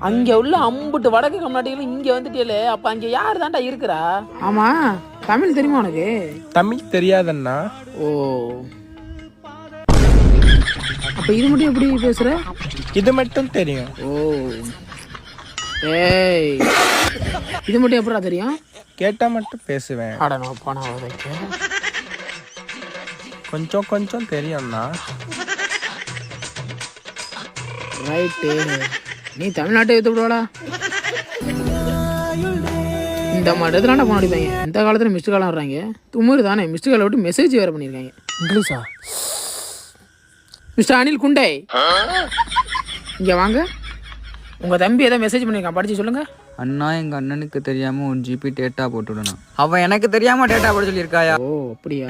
அங்க உள்ள அம்புட்டு வடக்கு கம்நாட்டிகள் இங்க வந்துட்டே. அப்ப அங்க யாரு தான்டா இருக்கிறா? ஆமா, தமிழ் தெரியுமா உனக்கு? தமிழ் தெரியாதண்ணா. ஓ, அப்ப இது மட்டும் எப்படி பேசுற? இது மட்டும் தெரியும். ஓ, ஏய், இது மட்டும் எப்படா தெரியும்? கேட்டா மட்டும் பேசுவேன். கொஞ்சம் கொஞ்சம் தெரியும்ண்ணா. ரைட்டு, நீ தமிழ்நாட்டை எடுத்து விடுவாடா. இந்த மாதிரி தானே போன அடிப்பாங்க. இந்த காலத்தில் மிஸ்டு காலம் வர்றாங்க. தும்முறு தானே மிஸ்டு காலை விட்டு மெசேஜ் வேறு பண்ணியிருக்காங்க. இங்கிலீஷா? மிஸ்டர் அனில் குண்டே, இங்கே வாங்க. உங்கள் தம்பி ஏதோ மெசேஜ் பண்ணியிருக்கான், படித்து சொல்லுங்கள். அண்ணா, எங்கள் அண்ணனுக்கு தெரியாமல் 1 GB டேட்டா போட்டுவிடணும். அவன் எனக்கு தெரியாமல் டேட்டா போட சொல்லியிருக்காயா? ஓ, அப்படியா?